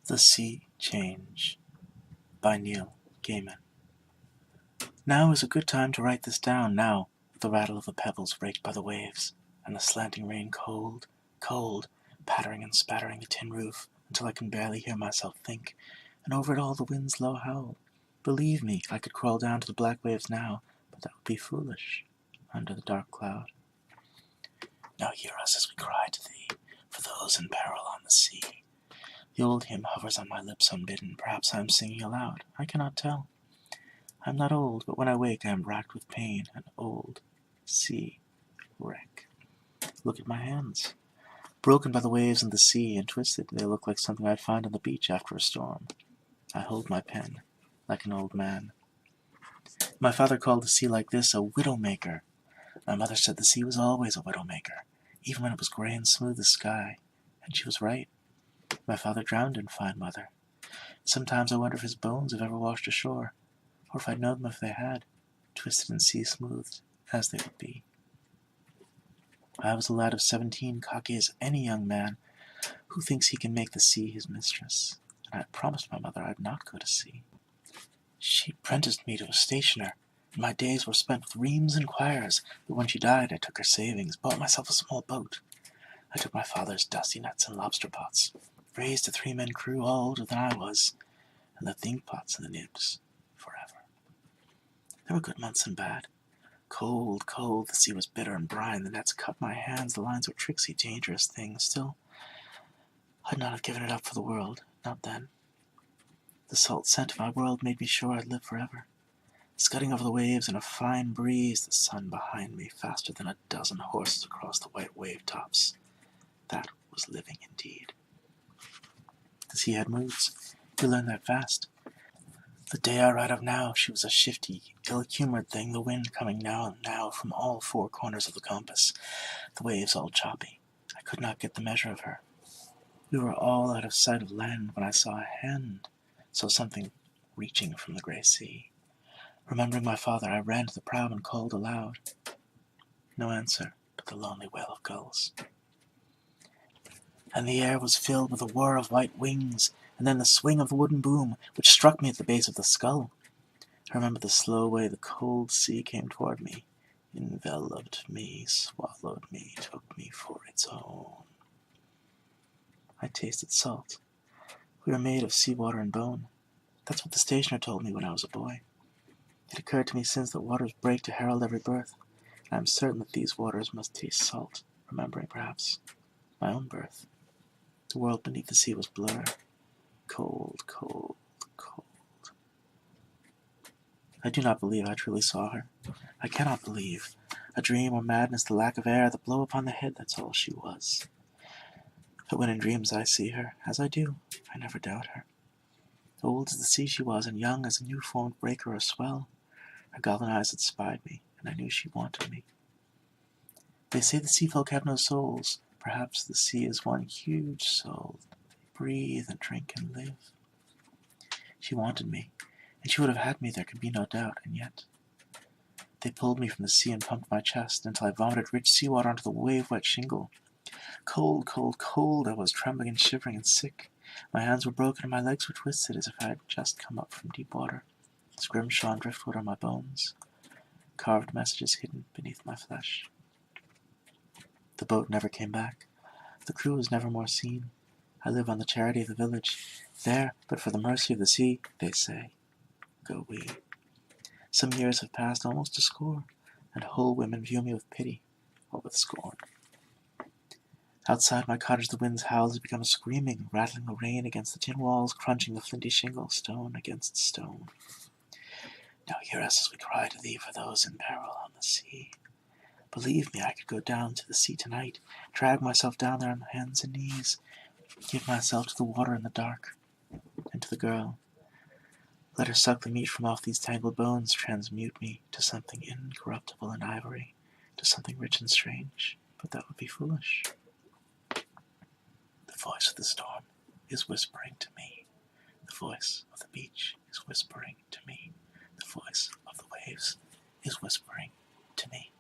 The Sea Change by Gaiman. Now is a good time to write this down, now, with the rattle of the pebbles raked by the waves, and the slanting rain cold, cold, pattering and spattering the tin roof until I can barely hear myself think, and over it all the wind's low howl. Believe me, I could crawl down to the black waves now, but that would be foolish, under the dark cloud. Now hear us as we cry to thee, for those in peril on the sea. The old hymn hovers on my lips unbidden. Perhaps I am singing aloud. I cannot tell. I am not old, but when I wake I am racked with pain, an old sea wreck. Look at my hands. Broken by the waves and the sea, and twisted, they look like something I'd find on the beach after a storm. I hold my pen, like an old man. My father called the sea like this a widow-maker. My mother said the sea was always a widow-maker, even when it was gray and smooth as sky, and she was right. My father drowned in fine weather. Sometimes I wonder if his bones have ever washed ashore, or if I'd know them if they had, twisted and sea-smoothed as they would be. I was a lad of 17, cocky as any young man who thinks he can make the sea his mistress, and I had promised my mother I'd not go to sea. She apprenticed me to a stationer, and my days were spent with reams and quires, but when she died I took her savings, bought myself a small boat. I took my father's dusty nets and lobster pots, raised a 3-man crew all older than I was, and left the ink pots and the nibs forever. There were good months and bad. Cold, cold, the sea was bitter and brine, the nets cut my hands, the lines were tricksy, dangerous things. Still, I'd not have given it up for the world, not then. The salt scent of my world made me sure I'd live forever. Scudding over the waves in a fine breeze, the sun behind me, faster than a dozen horses across the white wave tops. That was living indeed. The sea had moods. You learn that fast. The day I write of now, she was a shifty, ill-humored thing, the wind coming now and now from all 4 corners of the compass, the waves all choppy. I could not get the measure of her. We were all out of sight of land when I saw a hand, saw something reaching from the grey sea. Remembering my father, I ran to the prow and called aloud. No answer but the lonely wail of gulls. And the air was filled with a whir of white wings, and then the swing of the wooden boom, which struck me at the base of the skull. I remember the slow way the cold sea came toward me, enveloped me, swallowed me, took me for its own. I tasted salt. We were made of seawater and bone. That's what the stationer told me when I was a boy. It occurred to me since that waters break to herald every birth, and I am certain that these waters must taste salt, remembering, perhaps, my own birth. The world beneath the sea was blur. Cold, cold, cold. I do not believe I truly saw her. I cannot believe. A dream or madness, the lack of air, the blow upon the head, that's all she was. But when in dreams I see her, as I do, I never doubt her. Old as the sea she was, and young as a new-formed breaker or swell. Her goblin eyes had spied me, and I knew she wanted me. They say the sea folk have no souls. Perhaps the sea is one huge soul. Breathe and drink and live. She wanted me, and she would have had me, there could be no doubt, and yet they pulled me from the sea and pumped my chest until I vomited rich seawater onto the wave-wet shingle. Cold, cold, cold, I was trembling and shivering and sick. My hands were broken and my legs were twisted as if I had just come up from deep water. Scrimshaw and driftwood on my bones, carved messages hidden beneath my flesh. The boat never came back. The crew was never more seen. I live on the charity of the village. There, but for the mercy of the sea, they say, go we. Some years have passed, almost a score, and whole women view me with pity or with scorn. Outside my cottage the wind's howls have become screaming, rattling the rain against the tin walls, crunching the flinty shingle, stone against stone. Now hear us as we cry to thee for those in peril on the sea. Believe me, I could go down to the sea tonight, drag myself down there on my hands and knees, give myself to the water in the dark, and to the girl. Let her suck the meat from off these tangled bones, transmute me to something incorruptible and ivory, to something rich and strange, but that would be foolish. The voice of the storm is whispering to me. The voice of the beach is whispering to me. The voice of the waves is whispering to me.